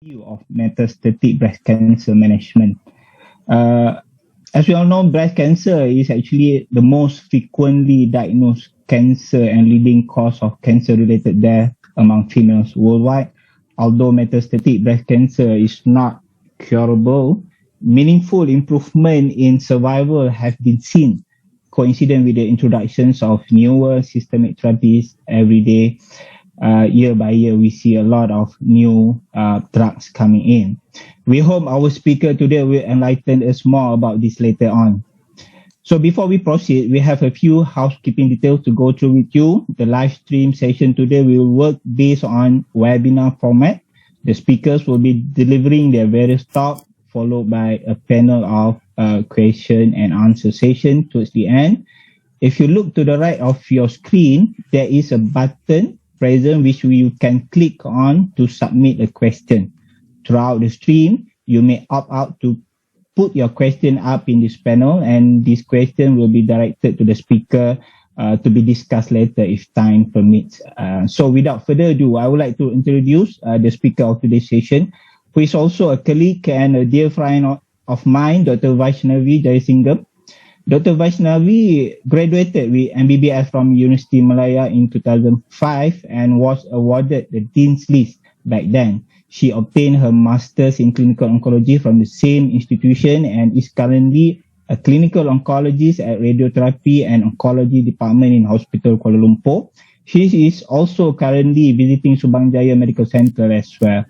view of metastatic breast cancer management. Uh, as we all know, breast cancer is actually the most frequently diagnosed cancer and leading cause of cancer-related death among females worldwide. Although metastatic breast cancer is not curable, meaningful improvement in survival have been seen, coincident with the introductions of newer systemic therapies every day. Year by year, we see a lot of new drugs coming in. We hope our speaker today will enlighten us more about this later on. So before we proceed, we have a few housekeeping details to go through with you. The live stream session today will work based on webinar format. The speakers will be delivering their various talks, followed by a panel of question and answer session towards the end. If you look to the right of your screen, there is a button present which you can click on to submit a question. Throughout the stream, you may opt out to put your question up in this panel, and this question will be directed to the speaker to be discussed later if time permits. So without further ado, I would like to introduce the speaker of today's session, who is also a colleague and a dear friend of mine, Dr. Vaishnavi Jayasingham. Dr. Vaishnavi graduated with MBBS from University Malaya in 2005 and was awarded the Dean's List back then. She obtained her master's in clinical oncology from the same institution and is currently a clinical oncologist at Radiotherapy and Oncology Department in Hospital Kuala Lumpur. She is also currently visiting Subang Jaya Medical Center as well.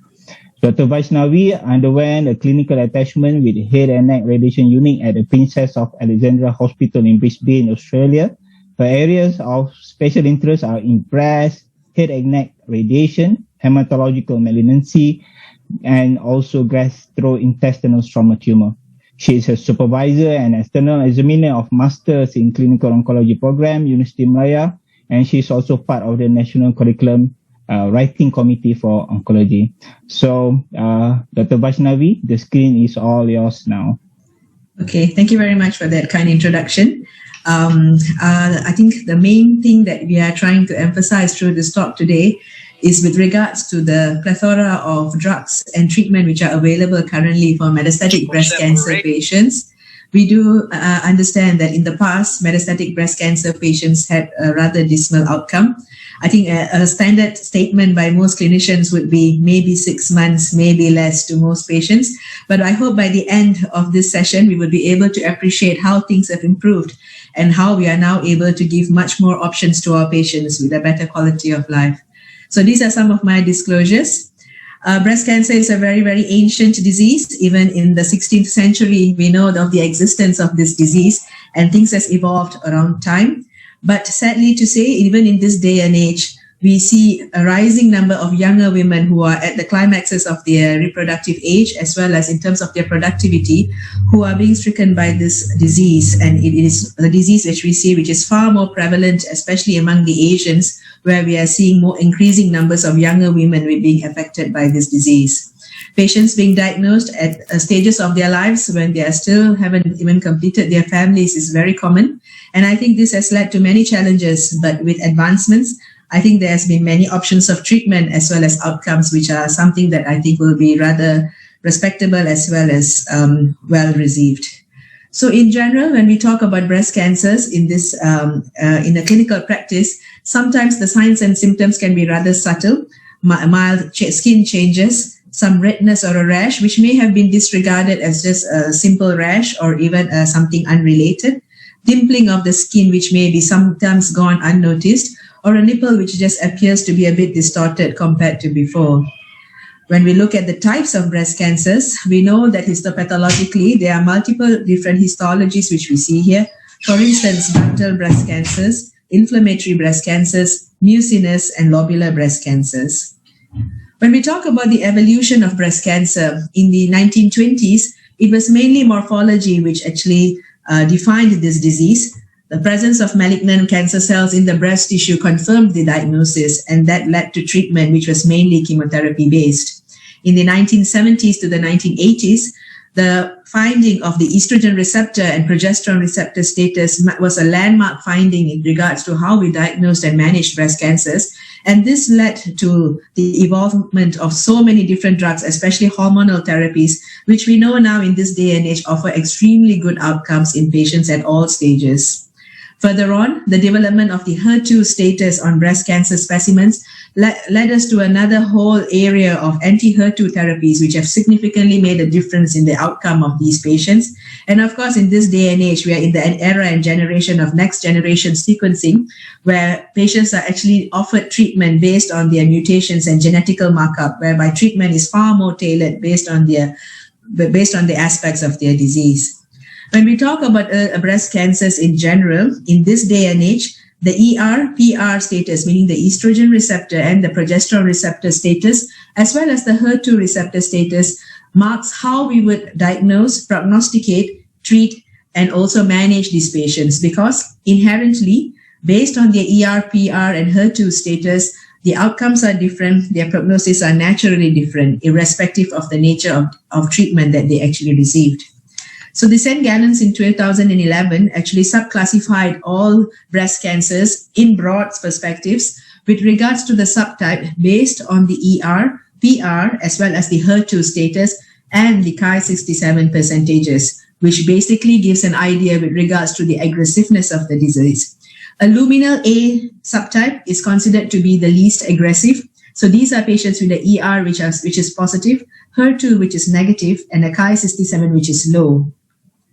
Dr. Vaishnavi underwent a clinical attachment with the head and neck radiation unit at the Princess of Alexandra Hospital in Brisbane, Australia. Her areas of special interest are in breast, head and neck radiation, hematological malignancy, and also gastrointestinal stromal tumor. She is a supervisor and external examiner of Masters in Clinical Oncology Program, University Malaya, and she is also part of the National Curriculum Writing Committee for Oncology. So, Dr. Vaishnavi, the screen is all yours now. Okay, thank you very much for that kind introduction. I think the main thing that we are trying to emphasize through this talk today is with regards to the plethora of drugs and treatment which are available currently for metastatic breast cancer patients. We do understand that in the past, metastatic breast cancer patients had a rather dismal outcome. I think a standard statement by most clinicians would be maybe 6 months, maybe less to most patients. But I hope by the end of this session, we will be able to appreciate how things have improved and how we are now able to give much more options to our patients with a better quality of life. So these are some of my disclosures. Breast cancer is a very, very ancient disease. Even in the 16th century, we know of the existence of this disease, and things has evolved around time. But sadly to say, even in this day and age, we see a rising number of younger women who are at the climaxes of their reproductive age, as well as in terms of their productivity, who are being stricken by this disease. And it is a disease which we see, which is far more prevalent, especially among the Asians, where we are seeing more increasing numbers of younger women being affected by this disease. Patients being diagnosed at stages of their lives when they are still haven't even completed their families is very common. And I think this has led to many challenges, but with advancements, I think there has been many options of treatment as well as outcomes, which are something that I think will be rather respectable as well as well received. So in general, when we talk about breast cancers in this in a clinical practice, sometimes the signs and symptoms can be rather subtle, mild skin changes, some redness or a rash, which may have been disregarded as just a simple rash or even something unrelated, dimpling of the skin, which may be sometimes gone unnoticed, or a nipple which just appears to be a bit distorted compared to before. When we look at the types of breast cancers, we know that histopathologically, there are multiple different histologies which we see here. For instance, ductal breast cancers, inflammatory breast cancers, mucinous and lobular breast cancers. When we talk about the evolution of breast cancer, in the 1920s, it was mainly morphology which actually defined this disease. The presence of malignant cancer cells in the breast tissue confirmed the diagnosis, and that led to treatment which was mainly chemotherapy based. In the 1970s to the 1980s, the finding of the estrogen receptor and progesterone receptor status was a landmark finding in regards to how we diagnosed and managed breast cancers. And this led to the evolvement of so many different drugs, especially hormonal therapies, which we know now in this day and age offer extremely good outcomes in patients at all stages. Further on, the development of the HER2 status on breast cancer specimens led us to another whole area of anti-HER2 therapies, which have significantly made a difference in the outcome of these patients. And of course, in this day and age, we are in the era and generation of next generation sequencing, where patients are actually offered treatment based on their mutations and genetical markup, whereby treatment is far more tailored based on the aspects of their disease. When we talk about breast cancers in general, in this day and age, the ER-PR status, meaning the estrogen receptor and the progesterone receptor status, as well as the HER2 receptor status, marks how we would diagnose, prognosticate, treat, and also manage these patients, because inherently, based on their ER-PR and HER2 status, the outcomes are different, their prognosis are naturally different, irrespective of the nature of treatment that they actually received. So the St. Gallen's in 2011 actually subclassified all breast cancers in broad perspectives with regards to the subtype based on the ER, PR, as well as the HER2 status and the Ki-67 percentages, which basically gives an idea with regards to the aggressiveness of the disease. A luminal A subtype is considered to be the least aggressive. So these are patients with the ER which is positive, HER2 which is negative, and a Ki-67 which is low.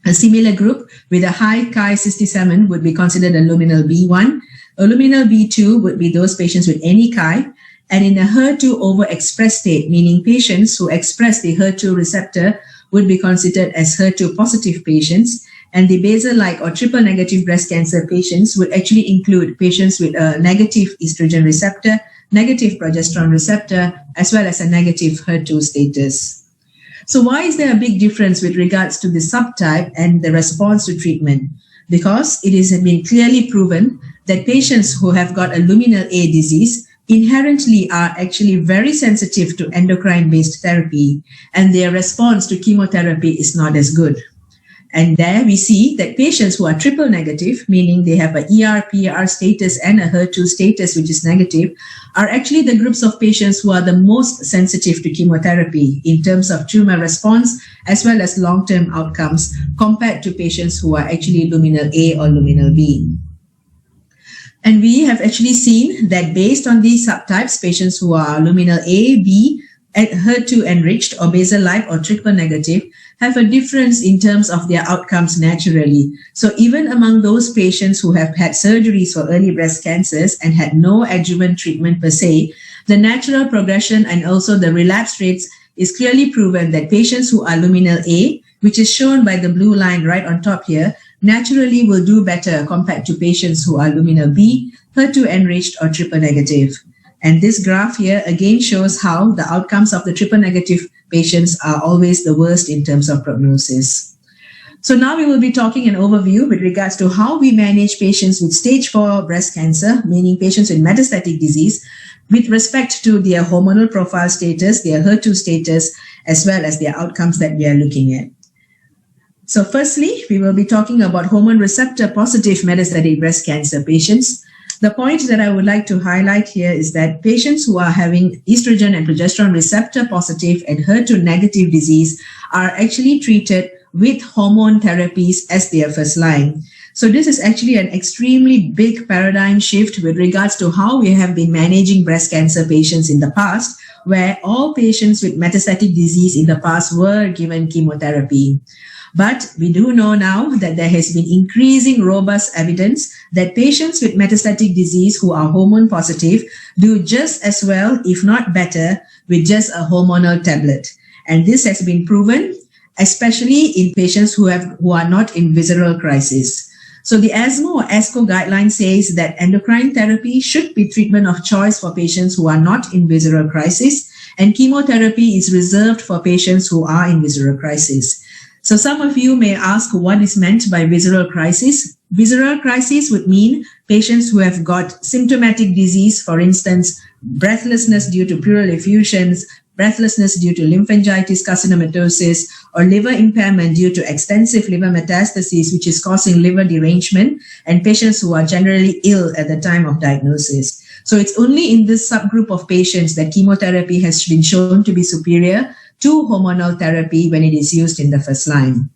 A similar group with a high Ki-67 would be considered a luminal B1. A luminal B2 would be those patients with any Ki. And in a HER2 overexpressed state, meaning patients who express the HER2 receptor would be considered as HER2 positive patients. And the basal-like or triple-negative breast cancer patients would actually include patients with a negative estrogen receptor, negative progesterone receptor, as well as a negative HER2 status. So why is there a big difference with regards to the subtype and the response to treatment? Because it has been clearly proven that patients who have got a luminal A disease inherently are actually very sensitive to endocrine-based therapy, and their response to chemotherapy is not as good. And there we see that patients who are triple negative, meaning they have a ER-PR status and a HER2 status which is negative, are actually the groups of patients who are the most sensitive to chemotherapy in terms of tumor response as well as long-term outcomes compared to patients who are actually luminal A or luminal B. And we have actually seen that based on these subtypes, patients who are luminal A, B, and HER2 enriched or basal-like or triple negative have a difference in terms of their outcomes naturally. So even among those patients who have had surgeries for early breast cancers and had no adjuvant treatment per se, the natural progression and also the relapse rates is clearly proven that patients who are luminal A, which is shown by the blue line right on top here, naturally will do better compared to patients who are luminal B, HER2 enriched or triple negative. And this graph here again shows how the outcomes of the triple negative patients are always the worst in terms of prognosis. So now we will be talking an overview with regards to how we manage patients with stage 4 breast cancer, meaning patients with metastatic disease, with respect to their hormonal profile status, their HER2 status, as well as their outcomes that we are looking at. So firstly, we will be talking about hormone receptor positive metastatic breast cancer patients. The point that I would like to highlight here is that patients who are having estrogen and progesterone receptor positive and HER2 negative disease are actually treated with hormone therapies as their first line. So this is actually an extremely big paradigm shift with regards to how we have been managing breast cancer patients in the past, where all patients with metastatic disease in the past were given chemotherapy. But we do know now that there has been increasing robust evidence that patients with metastatic disease who are hormone positive do just as well, if not better, with just a hormonal tablet. And this has been proven, especially in patients who are not in visceral crisis. So the ESMO or ESCO guideline says that endocrine therapy should be treatment of choice for patients who are not in visceral crisis, and chemotherapy is reserved for patients who are in visceral crisis. So some of you may ask what is meant by visceral crisis. Visceral crisis would mean patients who have got symptomatic disease, for instance, breathlessness due to pleural effusions, breathlessness due to lymphangitis carcinomatosis, or liver impairment due to extensive liver metastases, which is causing liver derangement, and patients who are generally ill at the time of diagnosis. So it's only in this subgroup of patients that chemotherapy has been shown to be superior to hormonal therapy when it is used in the first line.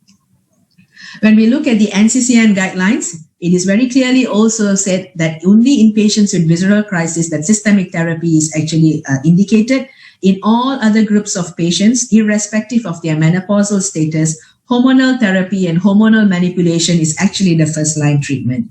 When we look at the NCCN guidelines, it is very clearly also said that only in patients with visceral crisis that systemic therapy is actually indicated. In all other groups of patients, irrespective of their menopausal status, hormonal therapy and hormonal manipulation is actually the first line treatment.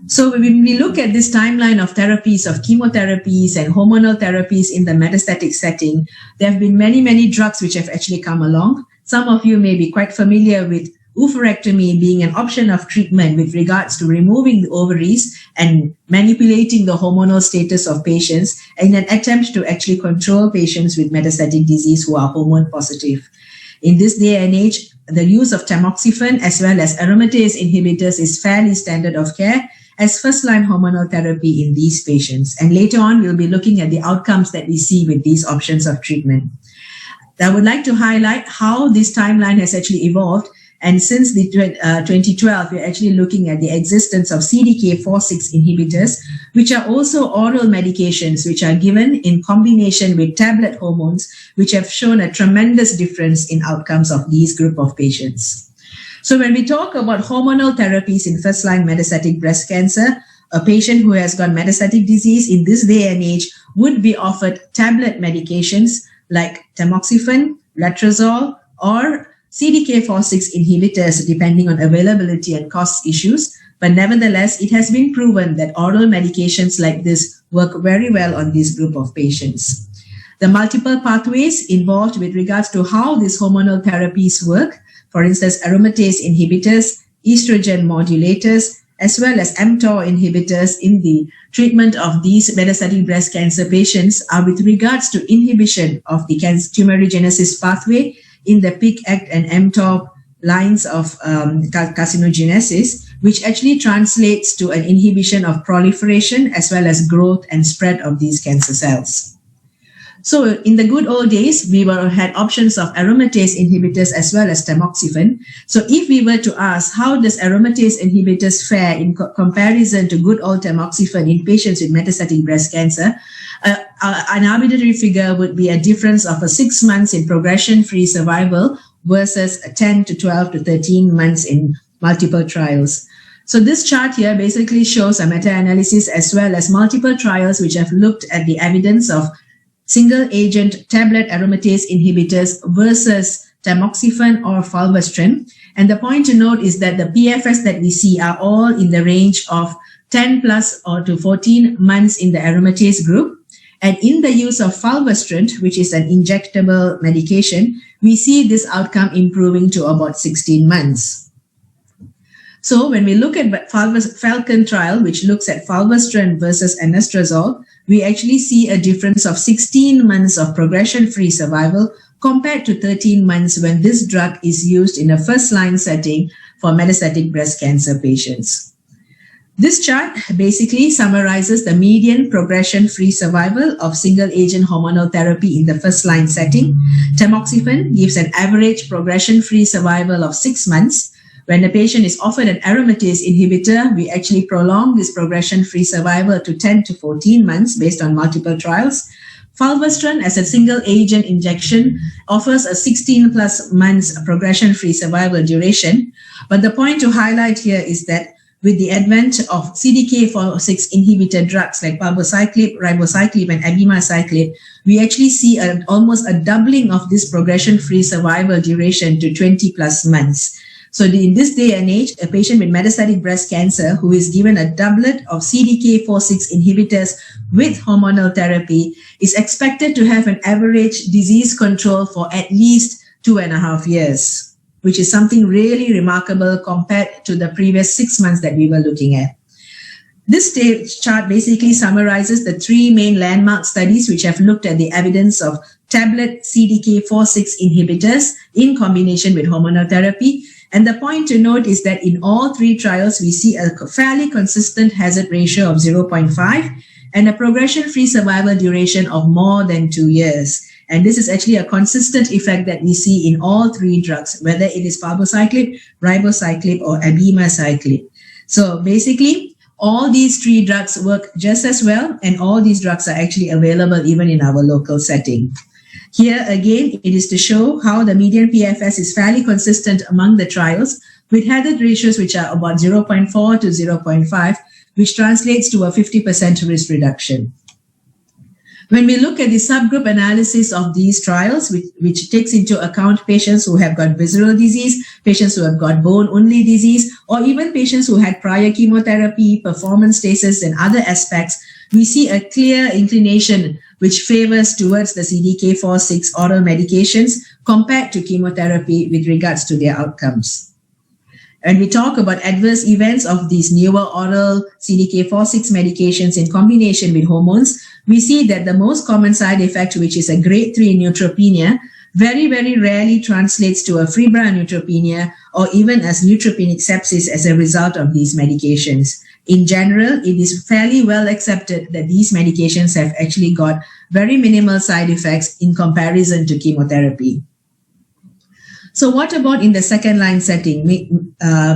So when we look at this timeline of therapies, of chemotherapies and hormonal therapies in the metastatic setting, there have been many, many drugs which have actually come along. Some of you may be quite familiar with oophorectomy being an option of treatment with regards to removing the ovaries and manipulating the hormonal status of patients in an attempt to actually control patients with metastatic disease who are hormone positive. In this day and age, the use of tamoxifen as well as aromatase inhibitors is fairly standard of care as first-line hormonal therapy in these patients. And later on, we'll be looking at the outcomes that we see with these options of treatment. I would like to highlight how this timeline has actually evolved. And since the 2012, we're actually looking at the existence of CDK4/6 inhibitors, which are also oral medications which are given in combination with tablet hormones, which have shown a tremendous difference in outcomes of these group of patients. So when we talk about hormonal therapies in first-line metastatic breast cancer, a patient who has got metastatic disease in this day and age would be offered tablet medications like tamoxifen, letrozole, or CDK4/6 inhibitors, depending on availability and cost issues. But nevertheless, it has been proven that oral medications like this work very well on this group of patients. The multiple pathways involved with regards to how these hormonal therapies work, for instance, aromatase inhibitors, estrogen modulators, as well as mTOR inhibitors in the treatment of these metastatic breast cancer patients are with regards to inhibition of the tumorigenesis pathway in the PIK-ACT and mTOR lines of carcinogenesis, which actually translates to an inhibition of proliferation as well as growth and spread of these cancer cells. So in the good old days, we had options of aromatase inhibitors as well as tamoxifen. So if we were to ask, how does aromatase inhibitors fare in comparison to good old tamoxifen in patients with metastatic breast cancer, an arbitrary figure would be a difference of 6 months in progression-free survival versus 10 to 12 to 13 months in multiple trials. So this chart here basically shows a meta-analysis as well as multiple trials which have looked at the evidence of single-agent tablet aromatase inhibitors versus tamoxifen or fulvestrant. And the point to note is that the PFS that we see are all in the range of 10 plus or to 14 months in the aromatase group. And in the use of fulvestrant, which is an injectable medication, we see this outcome improving to about 16 months. So when we look at Falcon trial, which looks at fulvestrant versus anastrozole, we actually see a difference of 16 months of progression-free survival compared to 13 months when this drug is used in a first-line setting for metastatic breast cancer patients. This chart basically summarizes the median progression-free survival of single-agent hormonal therapy in the first-line setting. Tamoxifen gives an average progression-free survival of 6 months. When the patient is offered an aromatase inhibitor, we actually prolong this progression-free survival to 10 to 14 months based on multiple trials. Fulvestrant as a single-agent injection offers a 16 plus months progression-free survival duration. But the point to highlight here is that with the advent of CDK4/6 inhibitor drugs like palbociclib, ribociclib, and abemaciclib, we actually see almost a doubling of this progression-free survival duration to 20 plus months. So in this day and age, a patient with metastatic breast cancer who is given a doublet of CDK4/6 inhibitors with hormonal therapy is expected to have an average disease control for at least 2.5 years, which is something really remarkable compared to the previous 6 months that we were looking at. This chart basically summarizes the 3 main landmark studies which have looked at the evidence of tablet CDK4/6 inhibitors in combination with hormonal therapy. And the point to note is that in all 3 trials, we see a fairly consistent hazard ratio of 0.5 and a progression-free survival duration of more than 2 years. And this is actually a consistent effect that we see in all three drugs, whether it is palbociclib, ribociclib, or abemaciclib. So basically, all these three drugs work just as well, and all these drugs are actually available even in our local setting. Here again, it is to show how the median PFS is fairly consistent among the trials, with hazard ratios which are about 0.4 to 0.5, which translates to a 50% risk reduction. When we look at the subgroup analysis of these trials, which takes into account patients who have got visceral disease, patients who have got bone-only disease, or even patients who had prior chemotherapy, performance status, and other aspects, we see a clear inclination which favors towards the CDK4/6 oral medications compared to chemotherapy with regards to their outcomes. When we talk about adverse events of these newer oral CDK4/6 medications in combination with hormones, we see that the most common side effect, which is a grade 3 neutropenia, very, very rarely translates to a febrile neutropenia or even as neutropenic sepsis as a result of these medications. In general, it is fairly well accepted that these medications have actually got very minimal side effects in comparison to chemotherapy. So what about in the second line setting?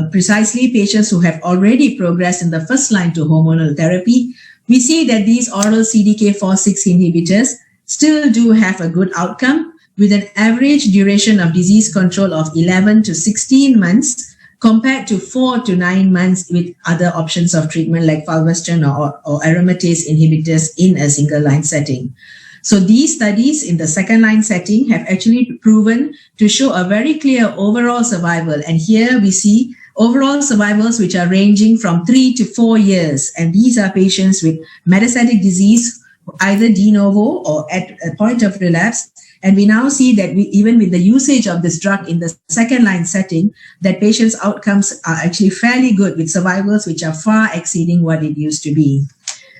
Precisely patients who have already progressed in the first line to hormonal therapy, we see that these oral CDK4/6 inhibitors still do have a good outcome with an average duration of disease control of 11 to 16 months compared to 4 to 9 months with other options of treatment like fulvestrant or aromatase inhibitors in a single line setting. So these studies in the second line setting have actually proven to show a very clear overall survival. And here we see overall survivals which are ranging from 3 to 4 years. And these are patients with metastatic disease, either de novo or at a point of relapse. And we now see that even with the usage of this drug in the second line setting, that patients' outcomes are actually fairly good with survivals which are far exceeding what it used to be.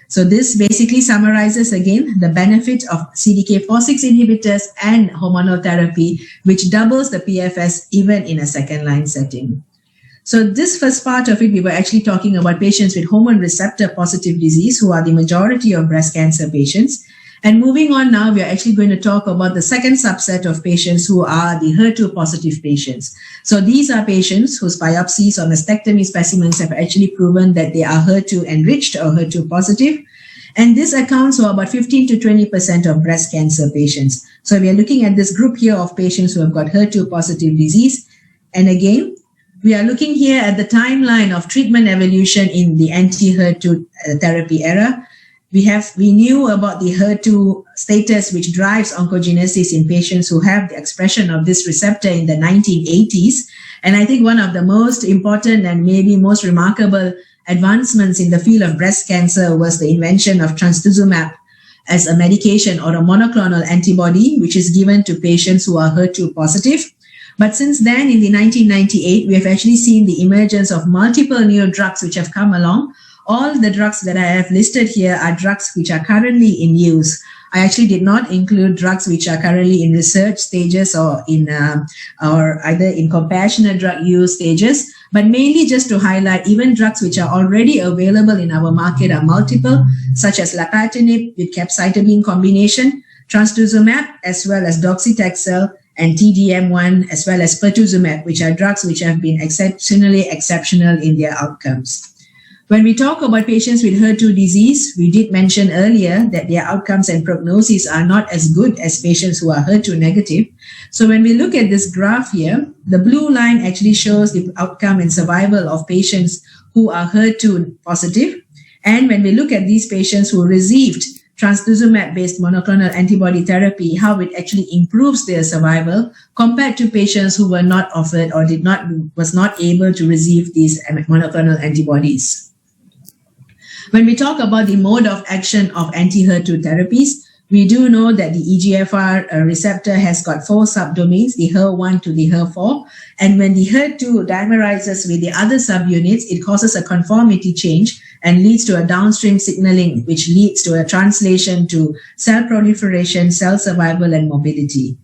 So this basically summarizes again the benefit of CDK4/6 inhibitors and hormonal therapy, which doubles the PFS even in a second line setting. So this first part of it, we were actually talking about patients with hormone receptor positive disease, who are the majority of breast cancer patients. And moving on now, we are actually going to talk about the second subset of patients who are the HER2 positive patients. So these are patients whose biopsies or mastectomy specimens have actually proven that they are HER2 enriched or HER2 positive. And this accounts for about 15 to 20% of breast cancer patients. So we are looking at this group here of patients who have got HER2 positive disease. And again, we are looking here at the timeline of treatment evolution in the anti-HER2 therapy era. We knew about the HER2 status which drives oncogenesis in patients who have the expression of this receptor in the 1980s. And I think one of the most important and maybe most remarkable advancements in the field of breast cancer was the invention of trastuzumab as a medication or a monoclonal antibody, which is given to patients who are HER2 positive. But since then, in the 1998, we have actually seen the emergence of multiple new drugs which have come along. All the drugs that I have listed here are drugs which are currently in use. I actually did not include drugs which are currently in research stages or either in compassionate drug use stages, but mainly just to highlight even drugs which are already available in our market are multiple, such as lapatinib with capecitabine combination, trastuzumab, as well as docetaxel and TDM1, as well as pertuzumab, which are drugs which have been exceptionally exceptional in their outcomes. When we talk about patients with HER2 disease, we did mention earlier that their outcomes and prognosis are not as good as patients who are HER2 negative. So when we look at this graph here, the blue line actually shows the outcome and survival of patients who are HER2 positive. And when we look at these patients who received trastuzumab-based monoclonal antibody therapy, how it actually improves their survival compared to patients who were not offered or was not able to receive these monoclonal antibodies. When we talk about the mode of action of anti-HER2 therapies, we do know that the EGFR receptor has got 4 subdomains, the HER1 to the HER4. And when the HER2 dimerizes with the other subunits, it causes a conformity change and leads to a downstream signaling, which leads to a translation to cell proliferation, cell survival, and mobility.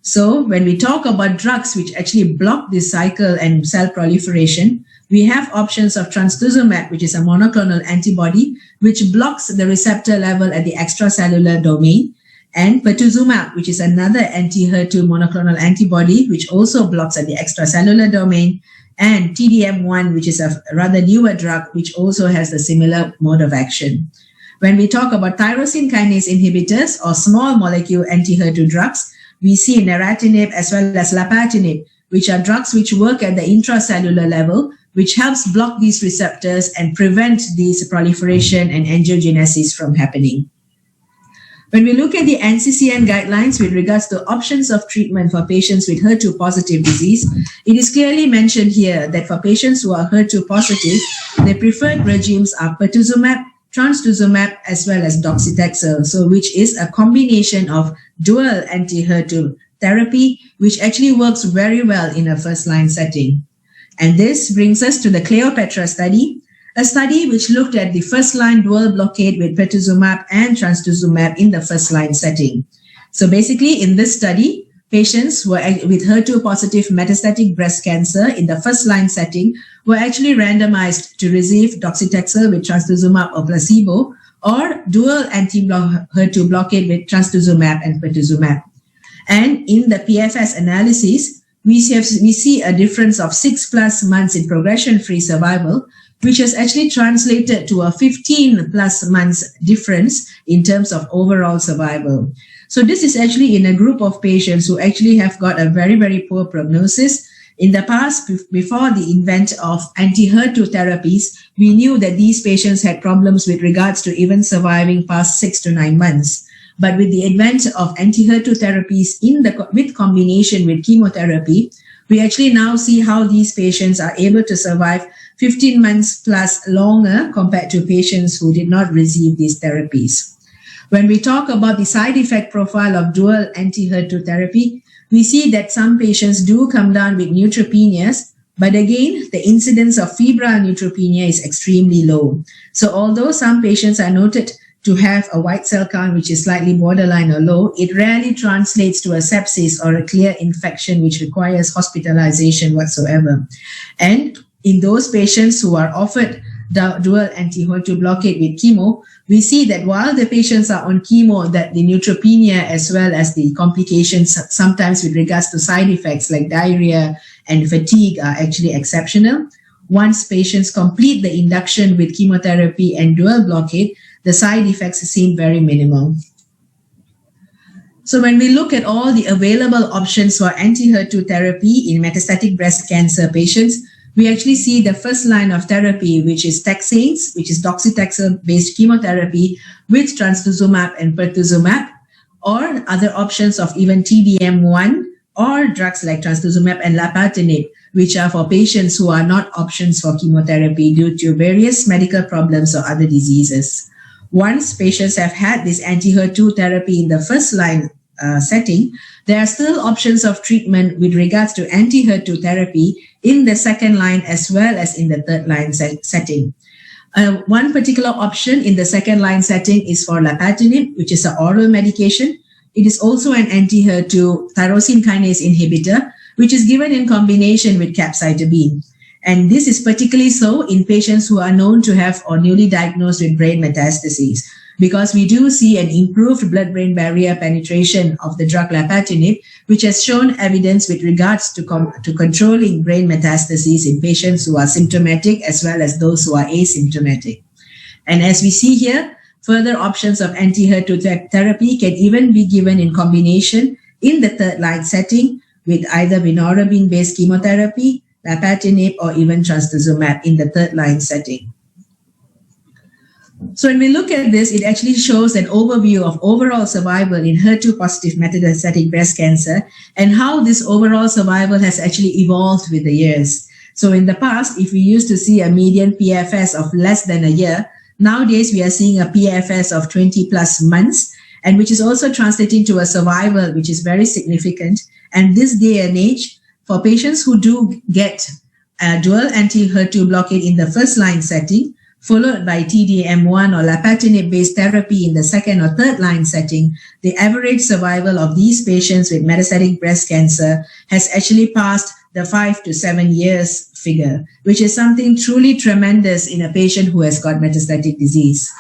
So when we talk about drugs which actually block this cycle and cell proliferation, we have options of trastuzumab, which is a monoclonal antibody, which blocks the receptor level at the extracellular domain. and pertuzumab, which is another anti-HER2 monoclonal antibody, which also blocks at the extracellular domain, and TDM1, which is a rather newer drug, which also has a similar mode of action. When we talk about tyrosine kinase inhibitors or small molecule anti-HER2 drugs, we see neratinib as well as lapatinib, which are drugs which work at the intracellular level, which helps block these receptors and prevent these proliferation and angiogenesis from happening. When we look at the NCCN guidelines with regards to options of treatment for patients with HER2 positive disease, it is clearly mentioned here that for patients who are HER2 positive, the preferred regimes are pertuzumab, trastuzumab, as well as docetaxel, so which is a combination of dual anti-HER2 therapy, which actually works very well in a first-line setting. And this brings us to the Cleopatra study, a study which looked at the first-line dual blockade with pertuzumab and trastuzumab in the first-line setting. So basically, in this study, patients were with HER2-positive metastatic breast cancer in the first-line setting were actually randomized to receive docetaxel with trastuzumab or placebo, or dual anti-HER2 blockade with trastuzumab and pertuzumab. And in the PFS analysis, we see a difference of 6+ months in progression-free survival, which has actually translated to a 15+ months difference in terms of overall survival. So this is actually in a group of patients who actually have got a very, very poor prognosis. In the past, before the invent of anti-HER2 therapies, we knew that these patients had problems with regards to even surviving past 6 to 9 months. But with the advent of anti-HER2 therapies with combination with chemotherapy, we actually now see how these patients are able to survive 15 months plus longer compared to patients who did not receive these therapies. When we talk about the side effect profile of dual anti-HER2 therapy, we see that some patients do come down with neutropenias, but again, the incidence of febrile neutropenia is extremely low. So although some patients are noted to have a white cell count which is slightly borderline or low, it rarely translates to a sepsis or a clear infection which requires hospitalization whatsoever. And in those patients who are offered the dual anti-HER2 blockade with chemo, we see that while the patients are on chemo, that the neutropenia as well as the complications sometimes with regards to side effects like diarrhea and fatigue are actually exceptional. Once patients complete the induction with chemotherapy and dual blockade, the side effects seem very minimal. So when we look at all the available options for anti-HER2 therapy in metastatic breast cancer patients, we actually see the first line of therapy, which is taxanes, which is docetaxel-based chemotherapy with trastuzumab and pertuzumab, or other options of even TDM1 or drugs like trastuzumab and lapatinib, which are for patients who are not options for chemotherapy due to various medical problems or other diseases. Once patients have had this anti-HER2 therapy in the first line setting, there are still options of treatment with regards to anti-HER2 therapy in the second line as well as in the third line setting. One particular option in the second line setting is for lapatinib, which is an oral medication. It is also an anti-HER2 tyrosine kinase inhibitor, which is given in combination with capecitabine. And this is particularly so in patients who are known to have or newly diagnosed with brain metastases, because we do see an improved blood-brain barrier penetration of the drug lapatinib, which has shown evidence with regards to controlling brain metastases in patients who are symptomatic as well as those who are asymptomatic. And as we see here, further options of anti-HER2 therapy can even be given in combination in the third line setting with either vinorabine-based chemotherapy, lapatinib, or even trastuzumab in the third line setting. So when we look at this, it actually shows an overview of overall survival in HER2-positive metastatic breast cancer and how this overall survival has actually evolved with the years. So in the past, if we used to see a median PFS of less than a year, nowadays we are seeing a PFS of 20+ months, and which is also translating to a survival which is very significant. And this day and age, for patients who do get a dual anti-HER2 blockade in the first line setting, followed by TDM1 or lapatinib-based therapy in the second or third line setting, the average survival of these patients with metastatic breast cancer has actually passed the 5 to 7 years figure, which is something truly tremendous in a patient who has got metastatic disease.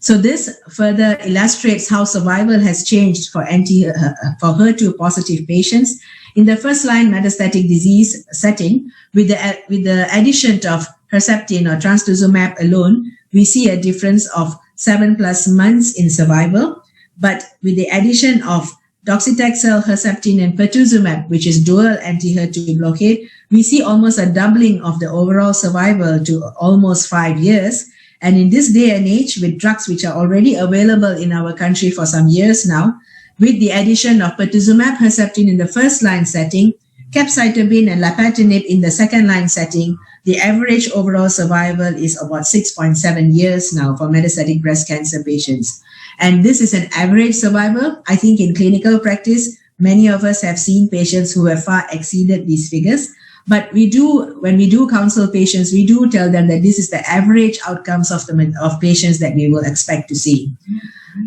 So this further illustrates how survival has changed for HER2 positive patients in the first-line metastatic disease setting. With the addition of Herceptin or trastuzumab alone, we see a difference of 7+ months in survival. But with the addition of docetaxel, Herceptin, and pertuzumab, which is dual anti-HER2 blockade, we see almost a doubling of the overall survival to almost 5 years. And in this day and age, with drugs which are already available in our country for some years now, with the addition of pertuzumab, Herceptin in the first-line setting, capecitabine and lapatinib in the second-line setting, the average overall survival is about 6.7 years now for metastatic breast cancer patients. And this is an average survival. I think in clinical practice, many of us have seen patients who have far exceeded these figures. But when we do counsel patients, we do tell them that this is the average outcomes of patients that we will expect to see.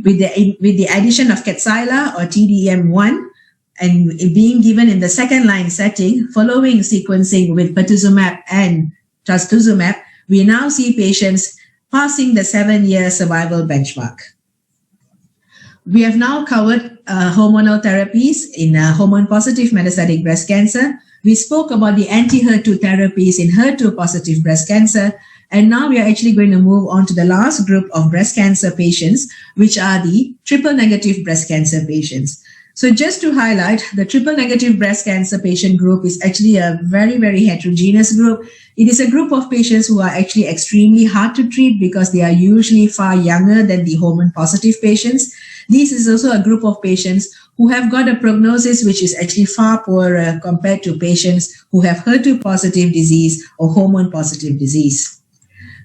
With the addition of Kadcyla or TDM1 and being given in the second-line setting, following sequencing with pertuzumab and trastuzumab, we now see patients passing the 7-year survival benchmark. We have now covered hormonal therapies in hormone-positive metastatic breast cancer. We spoke about the anti-HER2 therapies in HER2-positive breast cancer. And now we are actually going to move on to the last group of breast cancer patients, which are the triple-negative breast cancer patients. So just to highlight, the triple-negative breast cancer patient group is actually a very, very heterogeneous group. It is a group of patients who are actually extremely hard to treat because they are usually far younger than the hormone-positive patients. This is also a group of patients who have got a prognosis which is actually far poorer compared to patients who have HER2-positive disease or hormone-positive disease.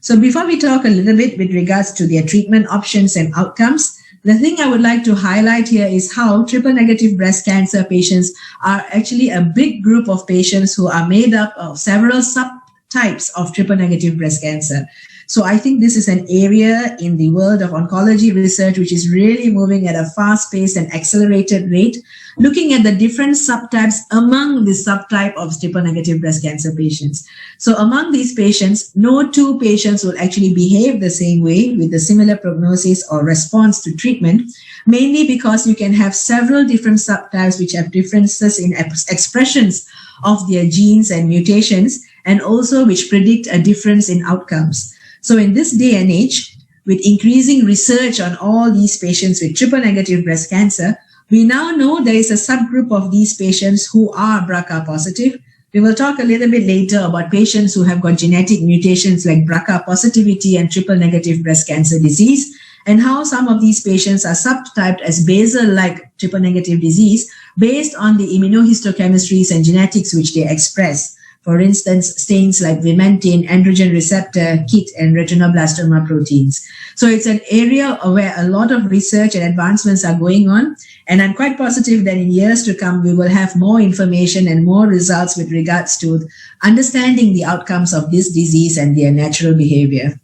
So before we talk a little bit with regards to their treatment options and outcomes, the thing I would like to highlight here is how triple-negative breast cancer patients are actually a big group of patients who are made up of several subtypes of triple-negative breast cancer. So I think this is an area in the world of oncology research which is really moving at a fast-paced and accelerated rate, looking at the different subtypes among the subtype of triple-negative breast cancer patients. So among these patients, no two patients will actually behave the same way with a similar prognosis or response to treatment, mainly because you can have several different subtypes which have differences in expressions of their genes and mutations, and also which predict a difference in outcomes. So in this day and age, with increasing research on all these patients with triple-negative breast cancer, we now know there is a subgroup of these patients who are BRCA positive. We will talk a little bit later about patients who have got genetic mutations like BRCA positivity and triple-negative breast cancer disease, and how some of these patients are subtyped as basal-like triple-negative disease based on the immunohistochemistries and genetics which they express. For instance, stains like vimentin, androgen receptor, KIT, and retinoblastoma proteins. So it's an area where a lot of research and advancements are going on. And I'm quite positive that in years to come, we will have more information and more results with regards to understanding the outcomes of this disease and their natural behavior.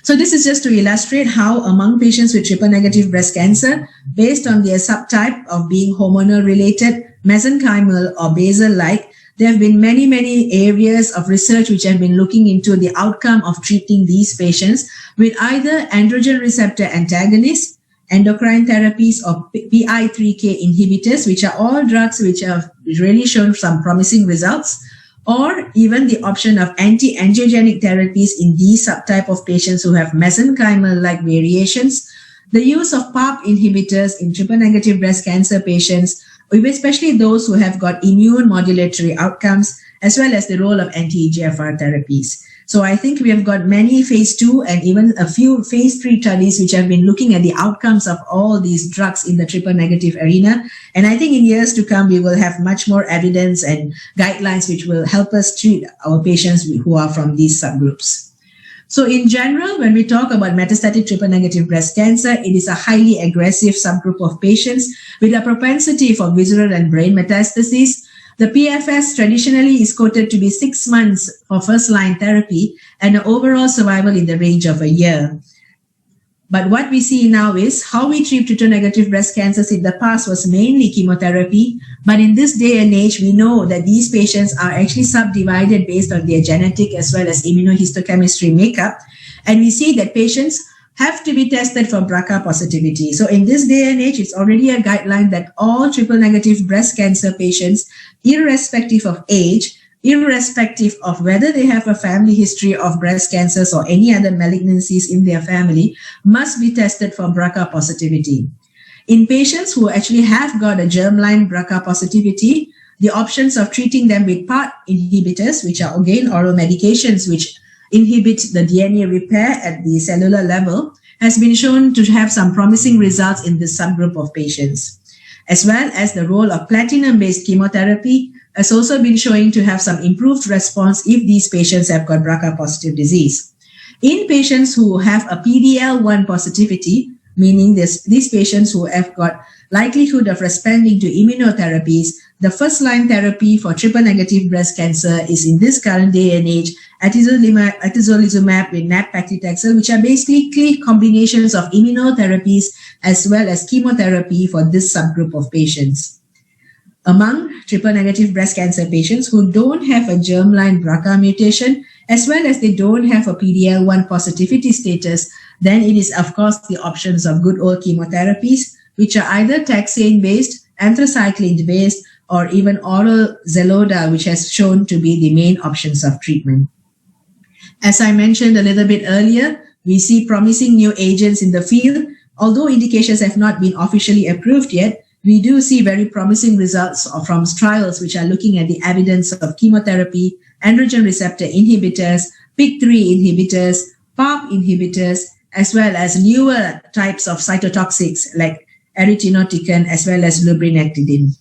So this is just to illustrate how among patients with triple-negative breast cancer, based on their subtype of being hormonal related, mesenchymal, or basal-like, there have been many, many areas of research which have been looking into the outcome of treating these patients with either androgen receptor antagonists, endocrine therapies, or PI3K inhibitors, which are all drugs which have really shown some promising results, or even the option of anti-angiogenic therapies in these subtype of patients who have mesenchymal-like variations, the use of PARP inhibitors in triple-negative breast cancer patients, especially those who have got immune modulatory outcomes, as well as the role of anti-EGFR therapies. So I think we have got many phase 2 and even a few phase 3 studies which have been looking at the outcomes of all these drugs in the triple-negative arena. And I think in years to come, we will have much more evidence and guidelines which will help us treat our patients who are from these subgroups. So in general, when we talk about metastatic triple-negative breast cancer, it is a highly aggressive subgroup of patients with a propensity for visceral and brain metastases. The PFS traditionally is quoted to be 6 months for first-line therapy and an overall survival in the range of a year. But what we see now is how we treat triple-negative breast cancers in the past was mainly chemotherapy. But in this day and age, we know that these patients are actually subdivided based on their genetic as well as immunohistochemistry makeup. And we see that patients have to be tested for BRCA positivity. So in this day and age, it's already a guideline that all triple negative breast cancer patients, irrespective of age, irrespective of whether they have a family history of breast cancers or any other malignancies in their family, must be tested for BRCA positivity. In patients who actually have got a germline BRCA positivity, the options of treating them with PARP inhibitors, which are again oral medications which inhibit the DNA repair at the cellular level, has been shown to have some promising results in this subgroup of patients. As well as the role of platinum-based chemotherapy has also been showing to have some improved response if these patients have got BRCA positive disease. In patients who have a PD-L1 positivity, meaning these patients who have got likelihood of responding to immunotherapies, the first-line therapy for triple-negative breast cancer is in this current day and age atezolizumab with nab-paclitaxel, which are basically combinations of immunotherapies as well as chemotherapy for this subgroup of patients. Among triple-negative breast cancer patients who don't have a germline BRCA mutation, as well as they don't have a PD-L1 positivity status, then it is, of course, the options of good old chemotherapies, which are either taxane-based, anthracycline-based, or even oral Xeloda, which has shown to be the main options of treatment. As I mentioned a little bit earlier, we see promising new agents in the field. Although indications have not been officially approved yet, we do see very promising results from trials which are looking at the evidence of chemotherapy, androgen receptor inhibitors, PIK3 inhibitors, PARP inhibitors, as well as newer types of cytotoxics like erythropoietin as well as lurbinectedin.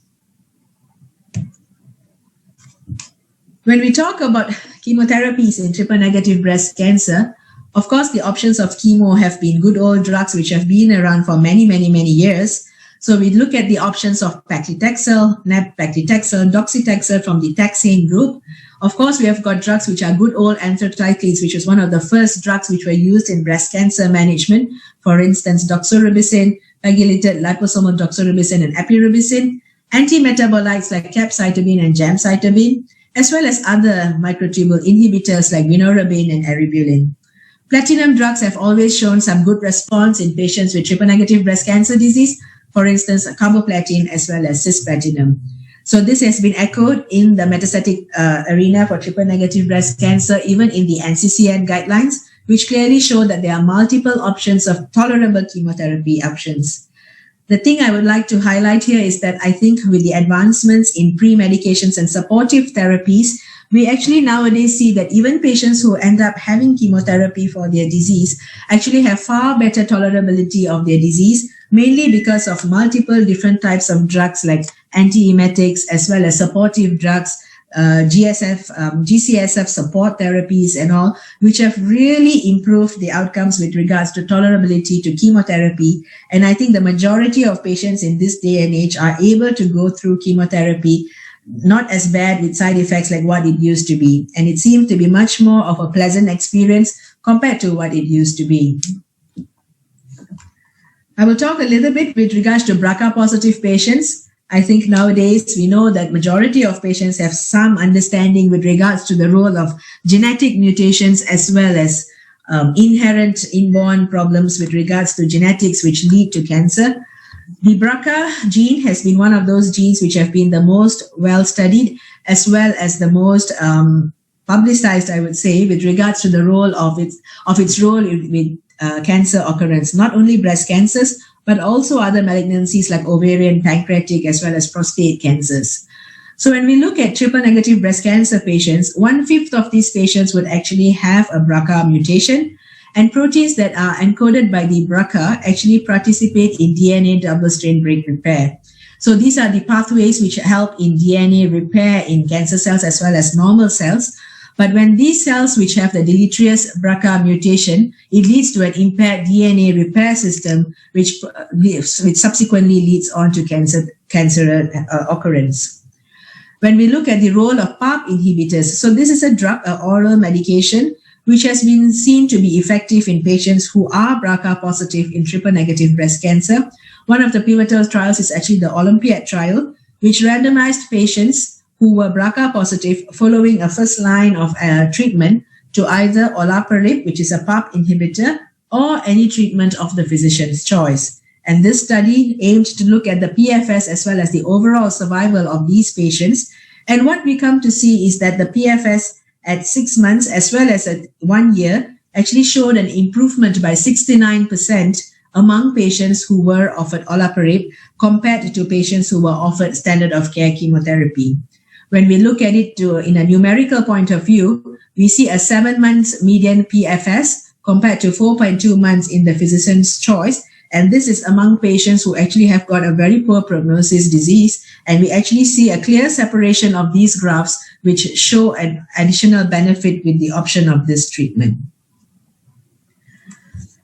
When we talk about chemotherapies in triple-negative breast cancer, of course, the options of chemo have been good old drugs which have been around for many, many, many years. So we look at the options of paclitaxel, nab-paclitaxel, docetaxel from the taxane group. Of course, we have got drugs which are good old anthracyclines, which was one of the first drugs which were used in breast cancer management. For instance, doxorubicin, pegylated liposomal doxorubicin and epirubicin, antimetabolites like capecitabine and gemcitabine, as well as other microtubule inhibitors like vinorabine and eribulin. Platinum drugs have always shown some good response in patients with triple-negative breast cancer disease, for instance, carboplatin as well as cisplatinum. So this has been echoed in the metastatic arena for triple-negative breast cancer, even in the NCCN guidelines, which clearly show that there are multiple options of tolerable chemotherapy options. The thing I would like to highlight here is that I think with the advancements in pre-medications and supportive therapies, we actually nowadays see that even patients who end up having chemotherapy for their disease actually have far better tolerability of their disease, mainly because of multiple different types of drugs like antiemetics as well as supportive drugs, GCSF support therapies and all, which have really improved the outcomes with regards to tolerability to chemotherapy. And I think the majority of patients in this day and age are able to go through chemotherapy not as bad with side effects like what it used to be. And it seems to be much more of a pleasant experience compared to what it used to be. I will talk a little bit with regards to BRCA positive patients. I think nowadays we know that majority of patients have some understanding with regards to the role of genetic mutations as well as inherent inborn problems with regards to genetics which lead to cancer. The BRCA gene has been one of those genes which have been the most well studied as well as the most publicized, I would say, with regards to the role of its role with cancer occurrence, not only breast cancers, but also other malignancies like ovarian, pancreatic, as well as prostate cancers. So when we look at triple-negative breast cancer patients, 1/5 of these patients would actually have a BRCA mutation, and proteins that are encoded by the BRCA actually participate in DNA double-strand break repair. So these are the pathways which help in DNA repair in cancer cells as well as normal cells. But when these cells which have the deleterious BRCA mutation, it leads to an impaired DNA repair system, which subsequently leads on to cancer occurrence. When we look at the role of PARP inhibitors, so this is a drug, an oral medication, which has been seen to be effective in patients who are BRCA positive in triple-negative breast cancer. One of the pivotal trials is actually the Olympiad trial, which randomized patients who were BRCA positive following a first line of treatment to either olaparib, which is a PARP inhibitor, or any treatment of the physician's choice. And this study aimed to look at the PFS as well as the overall survival of these patients. And what we come to see is that the PFS at 6 months as well as at 1 year actually showed an improvement by 69% among patients who were offered olaparib compared to patients who were offered standard of care chemotherapy. When we look at it in a numerical point of view, we see a 7 months median PFS compared to 4.2 months in the physician's choice. And this is among patients who actually have got a very poor prognosis disease. And we actually see a clear separation of these graphs, which show an additional benefit with the option of this treatment.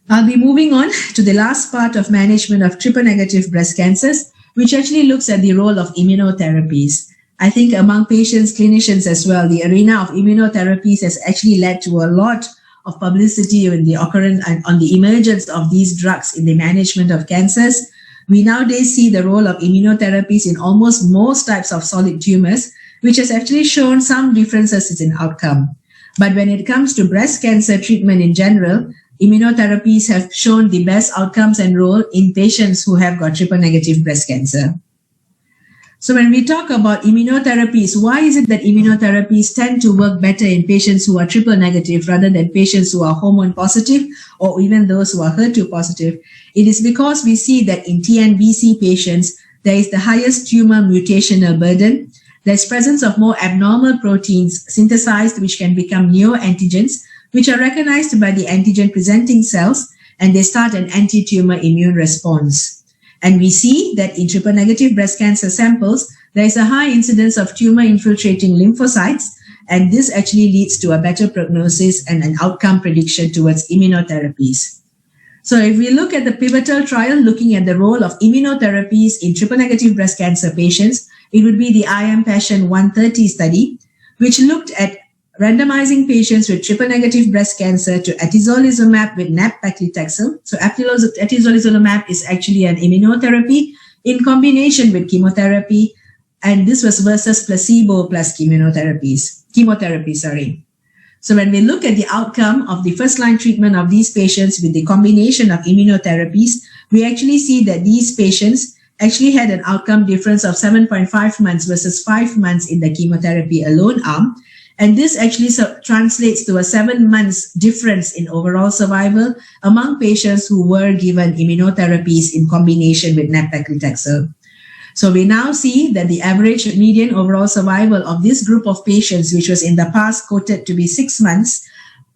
I'll be moving on to the last part of management of triple-negative breast cancers, which actually looks at the role of immunotherapies. I think among patients, clinicians as well, the arena of immunotherapies has actually led to a lot of publicity on the occurrence and on the emergence of these drugs in the management of cancers. We nowadays see the role of immunotherapies in almost most types of solid tumors, which has actually shown some differences in outcome. But when it comes to breast cancer treatment in general, immunotherapies have shown the best outcomes and role in patients who have got triple-negative breast cancer. So when we talk about immunotherapies, why is it that immunotherapies tend to work better in patients who are triple negative rather than patients who are hormone positive or even those who are HER2 positive? It is because we see that in TNBC patients, there is the highest tumor mutational burden. There's presence of more abnormal proteins synthesized which can become neoantigens, which are recognized by the antigen-presenting cells, and they start an anti-tumor immune response. And we see that in triple-negative breast cancer samples, there is a high incidence of tumor-infiltrating lymphocytes, and this actually leads to a better prognosis and an outcome prediction towards immunotherapies. So if we look at the pivotal trial looking at the role of immunotherapies in triple-negative breast cancer patients, it would be the IMpassion 130 study, which looked at randomizing patients with triple-negative breast cancer to atezolizumab with nab-paclitaxel. So atezolizumab is actually an immunotherapy in combination with chemotherapy, and this was versus placebo plus chemotherapy. So when we look at the outcome of the first-line treatment of these patients with the combination of immunotherapies, we actually see that these patients actually had an outcome difference of 7.5 months versus 5 months in the chemotherapy alone arm. And this actually translates to a 7 months difference in overall survival among patients who were given immunotherapies in combination with nab-paclitaxel. So we now see that the average median overall survival of this group of patients, which was in the past quoted to be 6 months,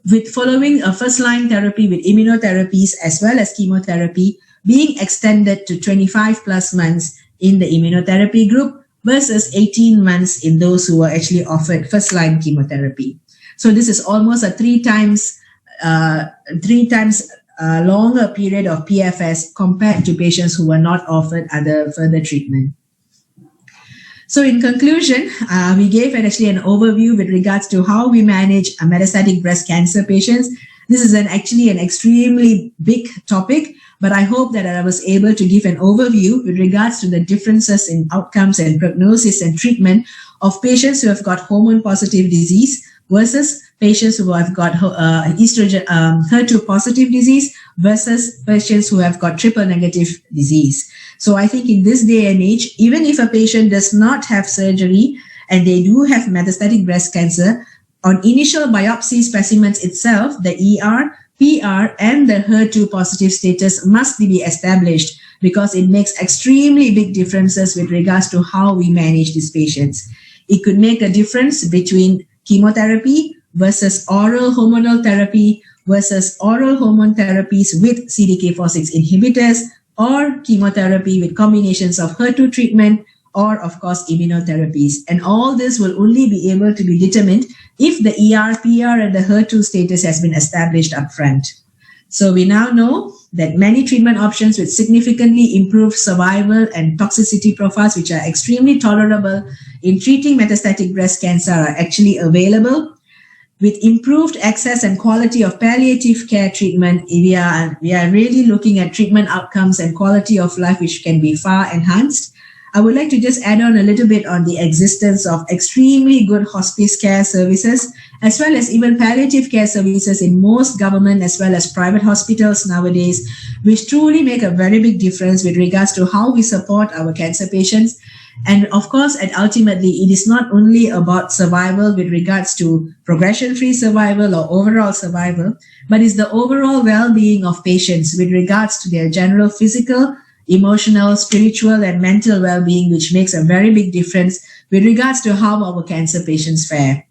with following a first-line therapy with immunotherapies as well as chemotherapy, being extended to 25 plus months in the immunotherapy group, versus 18 months in those who were actually offered first-line chemotherapy. So this is almost a three times longer period of PFS compared to patients who were not offered other further treatment. So in conclusion, we gave actually an overview with regards to how we manage metastatic breast cancer patients. This is actually an extremely big topic, but I hope that I was able to give an overview with regards to the differences in outcomes and prognosis and treatment of patients who have got hormone-positive disease versus patients who have got HER2-positive disease versus patients who have got triple-negative disease. So I think in this day and age, even if a patient does not have surgery and they do have metastatic breast cancer, on initial biopsy specimens itself, the ER, PR, and the HER2 positive status must be established because it makes extremely big differences with regards to how we manage these patients. It could make a difference between chemotherapy versus oral hormonal therapy versus oral hormone therapies with CDK4/6 inhibitors or chemotherapy with combinations of HER2 treatment or, of course, immunotherapies. And all this will only be able to be determined if the ER, PR, and the HER2 status has been established upfront. So we now know that many treatment options with significantly improved survival and toxicity profiles, which are extremely tolerable in treating metastatic breast cancer, are actually available. With improved access and quality of palliative care treatment, we are really looking at treatment outcomes and quality of life which can be far enhanced. I would like to just add on a little bit on the existence of extremely good hospice care services, as well as even palliative care services in most government as well as private hospitals nowadays, which truly make a very big difference with regards to how we support our cancer patients. And of course, and ultimately, it is not only about survival with regards to progression-free survival or overall survival, but it's the overall well-being of patients with regards to their general physical, emotional, spiritual, and mental well-being, which makes a very big difference with regards to how our cancer patients fare.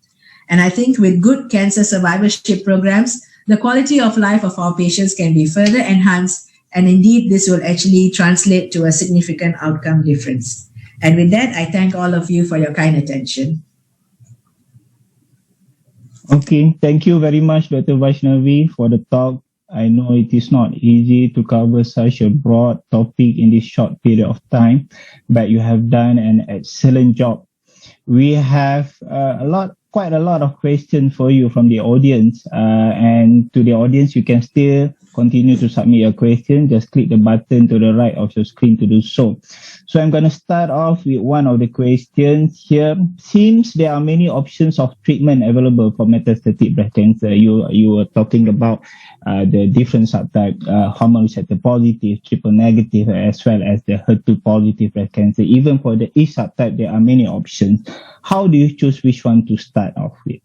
And I think with good cancer survivorship programs, the quality of life of our patients can be further enhanced, and indeed, this will actually translate to a significant outcome difference. And with that, I thank all of you for your kind attention. Okay, thank you very much, Dr. Vaishnavi, for the talk. I know it is not easy to cover such a broad topic in this short period of time, but you have done an excellent job. We have quite a lot of questions for you from the audience, and to the audience, you can still continue to submit your question. Just click the button to the right of your screen to do so. So I'm going to start off with one of the questions here. Seems there are many options of treatment available for metastatic breast cancer. You were talking about the different subtypes, hormone receptor positive, triple negative, as well as the HER2 positive breast cancer. Even for each subtype, there are many options. How do you choose which one to start off with?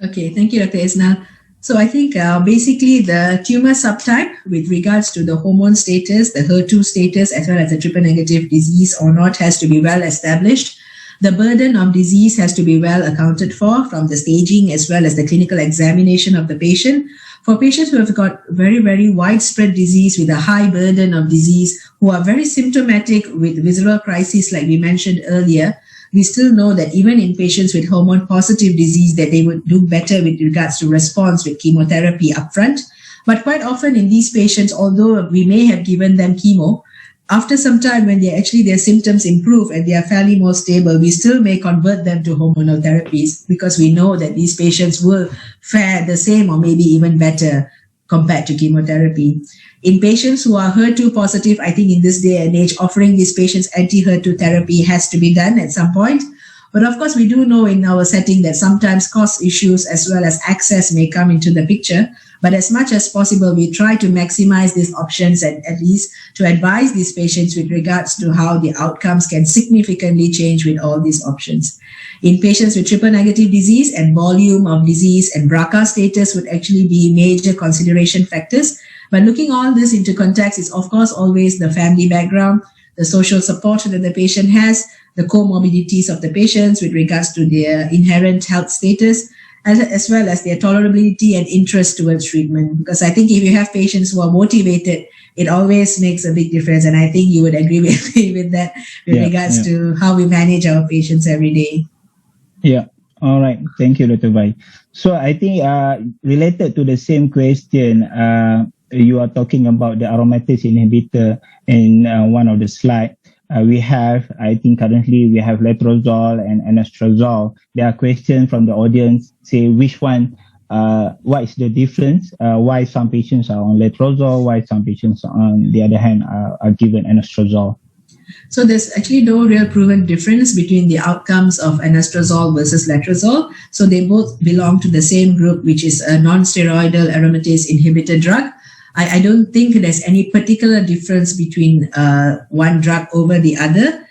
Okay, thank you, Dr. Isnal. So I think basically the tumor subtype with regards to the hormone status, the HER2 status, as well as the triple negative disease or not has to be well established. The burden of disease has to be well accounted for from the staging as well as the clinical examination of the patient. For patients who have got very, very widespread disease with a high burden of disease, who are very symptomatic with visceral crisis like we mentioned earlier, we still know that even in patients with hormone-positive disease that they would do better with regards to response with chemotherapy upfront. But quite often in these patients, although we may have given them chemo, after some time when their symptoms improve and they are fairly more stable, we still may convert them to hormonal therapies because we know that these patients will fare the same or maybe even better compared to chemotherapy. In patients who are HER2 positive, I think in this day and age, offering these patients anti-HER2 therapy has to be done at some point. But of course, we do know in our setting that sometimes cost issues as well as access may come into the picture. But as much as possible, we try to maximize these options and at least to advise these patients with regards to how the outcomes can significantly change with all these options. In patients with triple negative disease and volume of disease and BRCA status would actually be major consideration factors. But looking all this into context is of course always the family background, the social support that the patient has, the comorbidities of the patients with regards to their inherent health status, as well as their tolerability and interest towards treatment. Because I think if you have patients who are motivated, it always makes a big difference. And I think you would agree with me with that with regards to how we manage our patients every day. Yeah. All right. Thank you, Dr. Vai. So I think related to the same question, you are talking about the aromatase inhibitor in one of the slides. I think currently we have letrozole and anastrozole. There are questions from the audience, say which one, what is the difference? Why some patients are on letrozole, why some patients on the other hand are given anastrozole? So there's actually no real proven difference between the outcomes of anastrozole versus letrozole. So they both belong to the same group, which is a non-steroidal aromatase inhibitor drug. I don't think there's any particular difference between one drug over the other.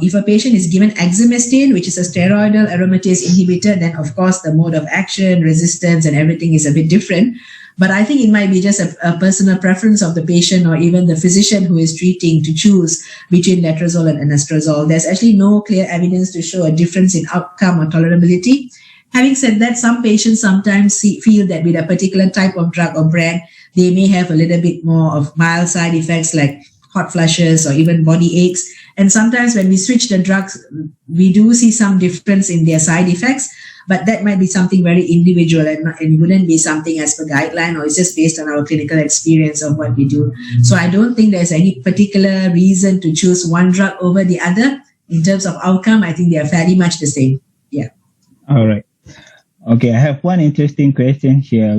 If a patient is given exemestane, which is a steroidal aromatase inhibitor, then of course the mode of action, resistance, and everything is a bit different. But I think it might be just a personal preference of the patient or even the physician who is treating to choose between letrozole and anastrozole. There's actually no clear evidence to show a difference in outcome or tolerability. Having said that, some patients sometimes feel that with a particular type of drug or brand, they may have a little bit more of mild side effects like hot flushes or even body aches. And sometimes when we switch the drugs, we do see some difference in their side effects, but that might be something very individual and wouldn't be something as per guideline, or it's just based on our clinical experience of what we do. So I don't think there's any particular reason to choose one drug over the other. In terms of outcome, I think they are fairly much the same. Yeah. All right. Okay, I have one interesting question here.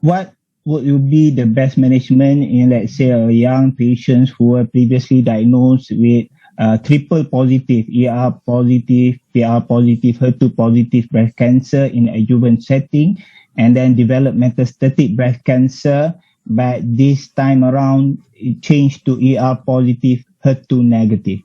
What would be the best management in, let's say, a young patients who were previously diagnosed with triple positive, ER positive, PR positive, HER2 positive breast cancer in adjuvant setting, and then develop metastatic breast cancer, but this time around it changed to ER positive, HER2 negative?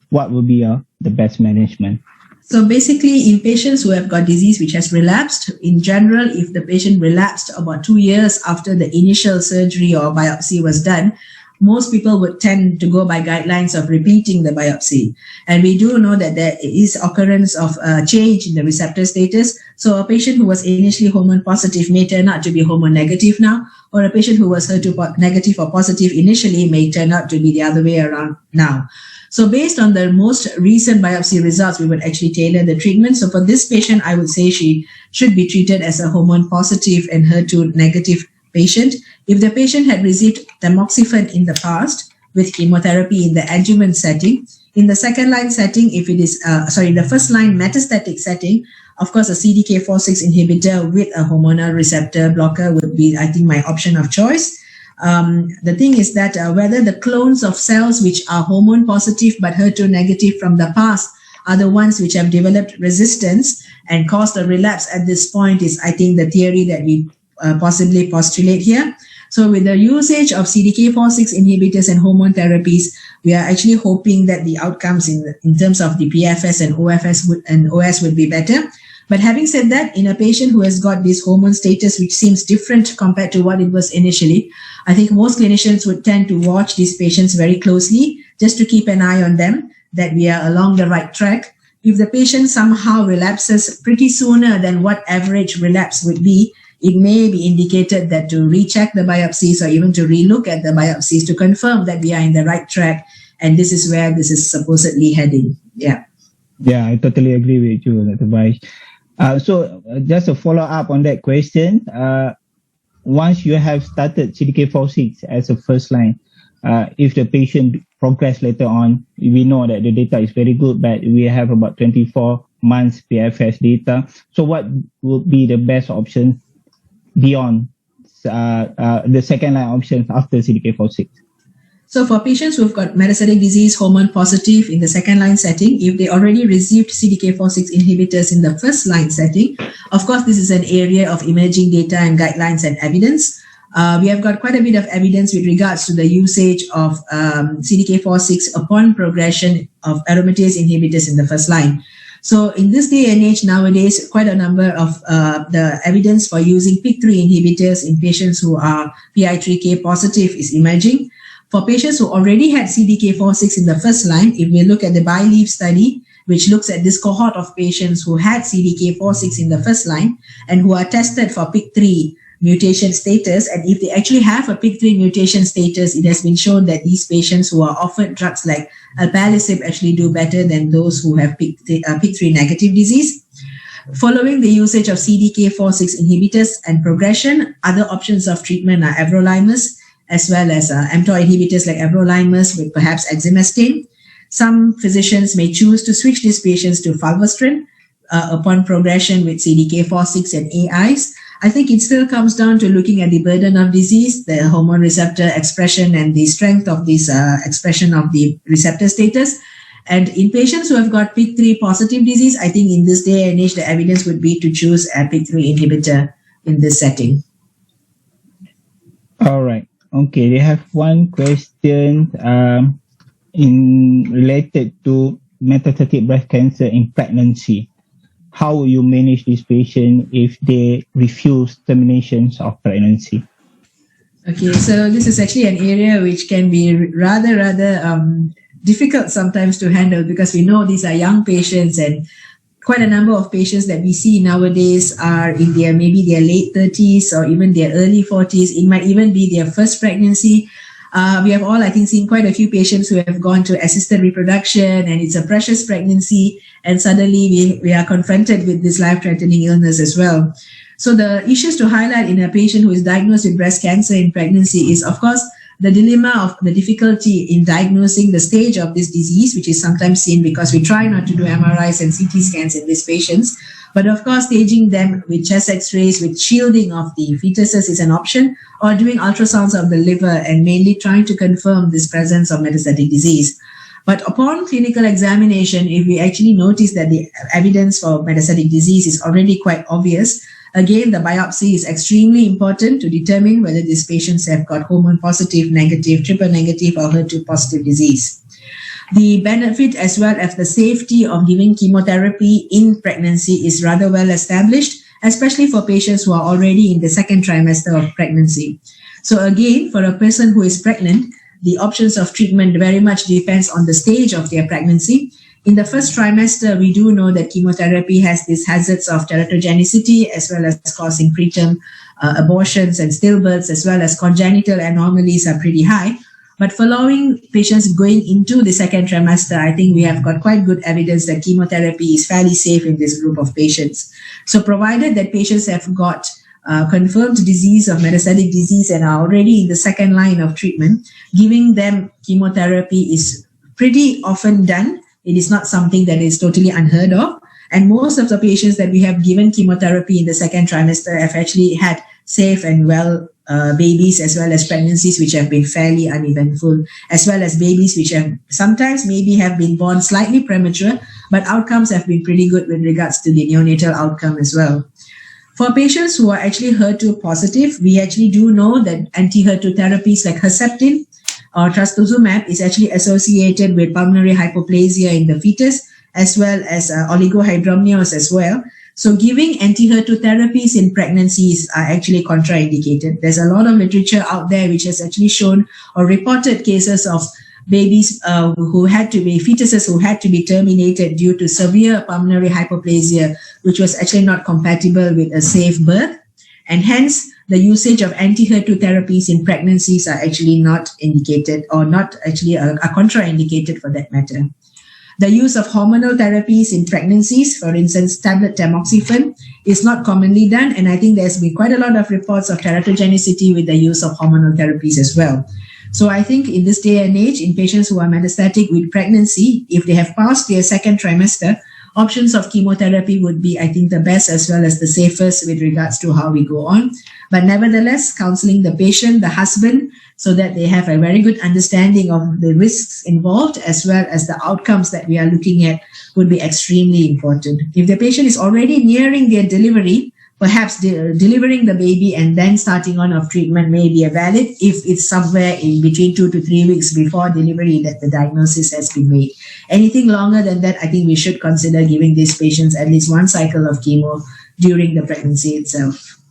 What would be the best management? So basically, in patients who have got disease which has relapsed, in general, if the patient relapsed about 2 years after the initial surgery or biopsy was done, most people would tend to go by guidelines of repeating the biopsy. And we do know that there is occurrence of change in the receptor status. So a patient who was initially hormone positive may turn out to be hormone negative now, or a patient who was HER2 negative or positive initially may turn out to be the other way around now. So based on the most recent biopsy results, we would actually tailor the treatment. So for this patient, I would say she should be treated as a hormone positive and HER2 negative patient. If the patient had received tamoxifen in the past with chemotherapy in the adjuvant setting, in the second line setting, if it is, the first line metastatic setting, of course, a CDK4/6 inhibitor with a hormonal receptor blocker would be, I think, my option of choice. The thing is that whether the clones of cells which are hormone positive but HER2 negative from the past are the ones which have developed resistance and caused a relapse at this point is, I think, the theory that we possibly postulate here. So with the usage of CDK4/6 inhibitors and hormone therapies, we are actually hoping that the outcomes in terms of the PFS and OS would be better. But having said that, in a patient who has got this hormone status, which seems different compared to what it was initially, I think most clinicians would tend to watch these patients very closely just to keep an eye on them, that we are along the right track. If the patient somehow relapses pretty sooner than what average relapse would be, it may be indicated that to recheck the biopsies or even to relook at the biopsies to confirm that we are in the right track and this is where this is supposedly heading. Yeah. Yeah, I totally agree with you, Dr. Baish. So just a follow-up on that question, once you have started CDK4/6 as a first line, if the patient progress later on, we know that the data is very good, but we have about 24 months PFS data. So what would be the best option beyond the second line options after CDK4/6? So for patients who've got metastatic disease, hormone positive in the second line setting, if they already received CDK4/6 inhibitors in the first line setting, of course, this is an area of emerging data and guidelines and evidence. We have got quite a bit of evidence with regards to the usage of CDK4/6 upon progression of aromatase inhibitors in the first line. So in this day and age nowadays, quite a number of the evidence for using PI3 inhibitors in patients who are PI3K positive is emerging. For patients who already had CDK4/6 in the first line, if we look at the BYLieve study, which looks at this cohort of patients who had CDK4/6 in the first line and who are tested for PI3 mutation status, and if they actually have a PI3 mutation status, it has been shown that these patients who are offered drugs like alpelisib actually do better than those who have PI3 negative disease. Following the usage of CDK4/6 inhibitors and progression, other options of treatment are everolimus, as well as mTOR inhibitors like everolimus with perhaps exemestane. Some physicians may choose to switch these patients to fulvestrant upon progression with CDK4/6 and AIs. I think it still comes down to looking at the burden of disease, the hormone receptor expression, and the strength of this expression of the receptor status. And in patients who have got PI3 positive disease, I think in this day and age, the evidence would be to choose a PI3 inhibitor in this setting. All right. Okay, they have one question related to metastatic breast cancer in pregnancy. How will you manage this patient if they refuse terminations of pregnancy? Okay, so this is actually an area which can be rather difficult sometimes to handle, because we know these are young patients, and quite a number of patients that we see nowadays are in their late 30s or even their early 40s. It might even be their first pregnancy. We have all, I think, seen quite a few patients who have gone to assisted reproduction, and it's a precious pregnancy, and suddenly we are confronted with this life-threatening illness as well. So the issues to highlight in a patient who is diagnosed with breast cancer in pregnancy is, of course, the dilemma of the difficulty in diagnosing the stage of this disease, which is sometimes seen because we try not to do MRIs and CT scans in these patients. But of course, staging them with chest x-rays, with shielding of the fetuses is an option, or doing ultrasounds of the liver and mainly trying to confirm this presence of metastatic disease. But upon clinical examination, if we actually notice that the evidence for metastatic disease is already quite obvious, again, the biopsy is extremely important to determine whether these patients have got hormone positive, negative, triple negative, or HER2 positive disease. The benefit as well as the safety of giving chemotherapy in pregnancy is rather well established, especially for patients who are already in the second trimester of pregnancy. So again, for a person who is pregnant, the options of treatment very much depends on the stage of their pregnancy. In the first trimester, we do know that chemotherapy has these hazards of teratogenicity as well as causing preterm abortions and stillbirths, as well as congenital anomalies are pretty high. But following patients going into the second trimester, I think we have got quite good evidence that chemotherapy is fairly safe in this group of patients. So provided that patients have got confirmed disease of metastatic disease and are already in the second line of treatment, giving them chemotherapy is pretty often done. It is not something that is totally unheard of. And most of the patients that we have given chemotherapy in the second trimester have actually had safe and well babies, as well as pregnancies which have been fairly uneventful, as well as babies which have sometimes maybe have been born slightly premature, but outcomes have been pretty good with regards to the neonatal outcome as well. For patients who are actually HER2 positive, we actually do know that anti-HER2 therapies like Herceptin or trastuzumab is actually associated with pulmonary hypoplasia in the fetus, as well as oligohydramnios as well. So giving anti-HER2 therapies in pregnancies are actually contraindicated. There's a lot of literature out there which has actually shown or reported cases of babies fetuses who had to be terminated due to severe pulmonary hypoplasia, which was actually not compatible with a safe birth. And hence, the usage of anti-HER2 therapies in pregnancies are actually not indicated, or not actually are contraindicated for that matter. The use of hormonal therapies in pregnancies, for instance, tablet tamoxifen, is not commonly done. And I think there's been quite a lot of reports of teratogenicity with the use of hormonal therapies as well. So I think in this day and age, in patients who are metastatic with pregnancy, if they have passed their second trimester, options of chemotherapy would be, I think, the best as well as the safest with regards to how we go on. But nevertheless, counseling the patient, the husband, so that they have a very good understanding of the risks involved as well as the outcomes that we are looking at would be extremely important. If the patient is already nearing their delivery, perhaps delivering the baby and then starting on of treatment may be valid if it's somewhere in between 2 to 3 weeks before delivery that the diagnosis has been made. Anything longer than that, I think we should consider giving these patients at least one cycle of chemo during the pregnancy itself.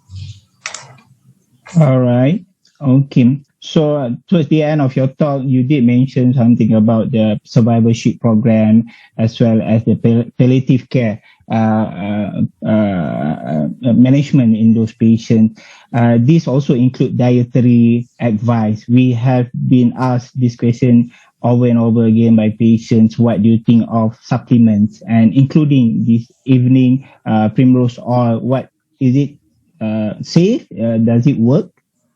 All right. Okay. So towards the end of your talk, you did mention something about the survivorship program as well as the palliative care management in those patients. These also include dietary advice. We have been asked this question over and over again by patients. What do you think of supplements, and including this evening primrose oil? What is it safe? Does it work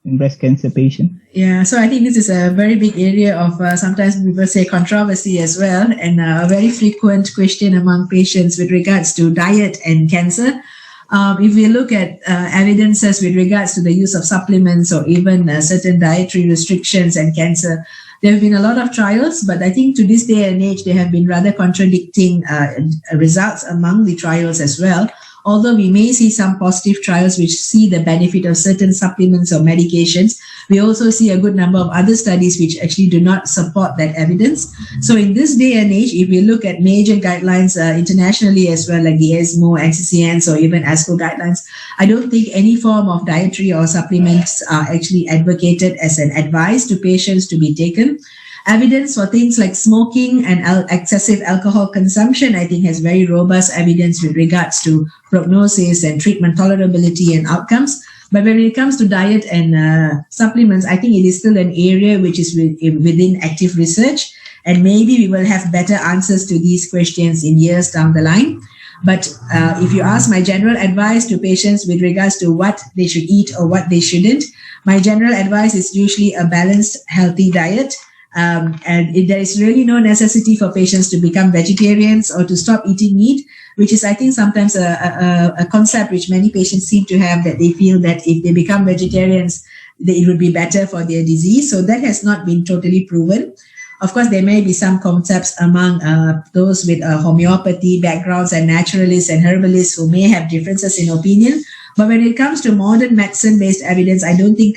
in breast cancer patient? Yeah, so I think this is a very big area of sometimes people say controversy as well, and a very frequent question among patients with regards to diet and cancer. If we look at evidences with regards to the use of supplements or even certain dietary restrictions and cancer, there have been a lot of trials, but I think to this day and age, there have been rather contradicting results among the trials as well. Although we may see some positive trials which see the benefit of certain supplements or medications, we also see a good number of other studies which actually do not support that evidence. So in this day and age, if we look at major guidelines internationally as well, like the ESMO, NCCN, or even ASCO guidelines, I don't think any form of dietary or supplements are actually advocated as an advice to patients to be taken. Evidence for things like smoking and excessive alcohol consumption, I think, has very robust evidence with regards to prognosis and treatment tolerability and outcomes. But when it comes to diet and supplements, I think it is still an area which is within active research, and maybe we will have better answers to these questions in years down the line. But if you ask my general advice to patients with regards to what they should eat or what they shouldn't, my general advice is usually a balanced, healthy diet. There is really no necessity for patients to become vegetarians or to stop eating meat, which is, I think, sometimes a concept which many patients seem to have, that they feel that if they become vegetarians, it would be better for their disease. So that has not been totally proven. Of course, there may be some concepts among those with homeopathy backgrounds and naturalists and herbalists who may have differences in opinion. But when it comes to modern medicine-based evidence, I don't think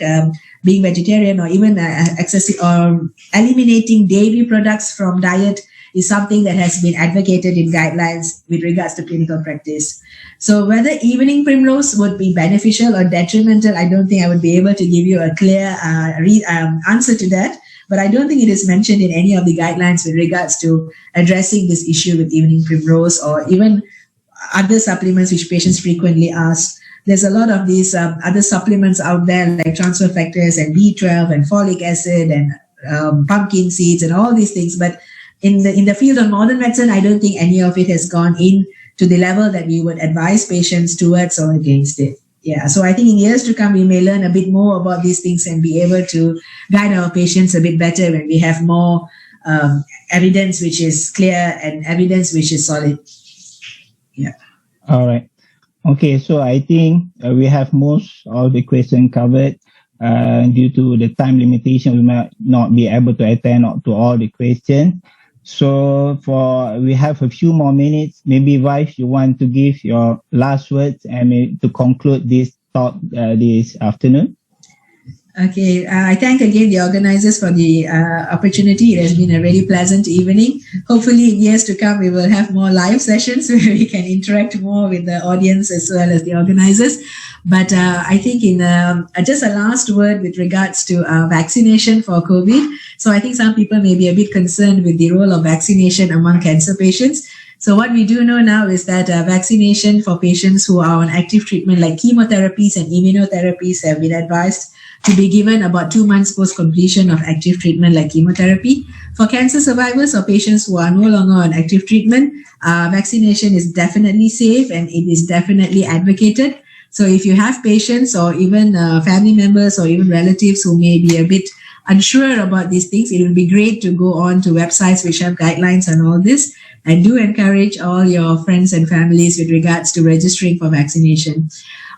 being vegetarian or even excessive or eliminating dairy products from diet is something that has been advocated in guidelines with regards to clinical practice. So whether evening primrose would be beneficial or detrimental, I don't think I would be able to give you a clear answer to that. But I don't think it is mentioned in any of the guidelines with regards to addressing this issue with evening primrose or even other supplements which patients frequently ask. There's a lot of these other supplements out there like transfer factors and B12 and folic acid and pumpkin seeds and all these things. But in the field of modern medicine, I don't think any of it has gone in to the level that we would advise patients towards or against it. Yeah, so I think in years to come, we may learn a bit more about these things and be able to guide our patients a bit better when we have more evidence which is clear and evidence which is solid. Yeah. All right. Okay, so I think we have most of the questions covered. Due to the time limitation, we might not be able to attend to all the questions. So we have a few more minutes. Maybe Vaish, you want to give your last words and to conclude this talk this afternoon? Okay, I thank again the organizers for the opportunity. It has been a very pleasant evening. Hopefully in years to come, we will have more live sessions where we can interact more with the audience as well as the organizers. But I think in just a last word with regards to vaccination for COVID. So I think some people may be a bit concerned with the role of vaccination among cancer patients. So what we do know now is that vaccination for patients who are on active treatment like chemotherapies and immunotherapies have been advised to be given about 2 months post completion of active treatment like chemotherapy. For cancer survivors or patients who are no longer on active treatment, vaccination is definitely safe and it is definitely advocated. So if you have patients or even family members or even relatives who may be a bit unsure about these things, it would be great to go on to websites which have guidelines on all this. And do encourage all your friends and families with regards to registering for vaccination.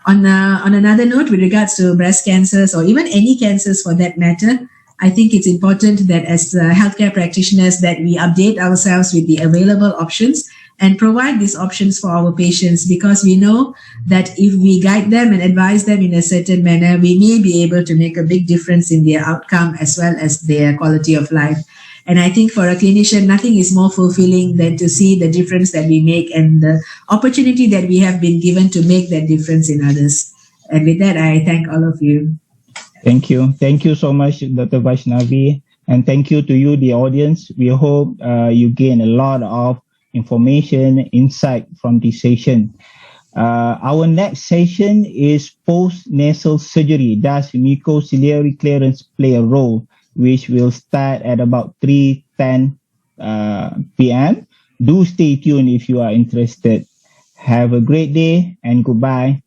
On another note, with regards to breast cancers or even any cancers for that matter, I think it's important that as healthcare practitioners that we update ourselves with the available options and provide these options for our patients, because we know that if we guide them and advise them in a certain manner, we may be able to make a big difference in their outcome as well as their quality of life. And I think for a clinician, nothing is more fulfilling than to see the difference that we make and the opportunity that we have been given to make that difference in others. And with that, I thank all of you. Thank you. Thank you so much, Dr. Vaishnavi. And thank you to you, the audience. We hope you gain a lot of information, insight from this session. Our next session is post-nasal surgery. Does mucociliary clearance play a role? Which will start at about 3:10 p.m. Do stay tuned if you are interested. Have a great day and goodbye.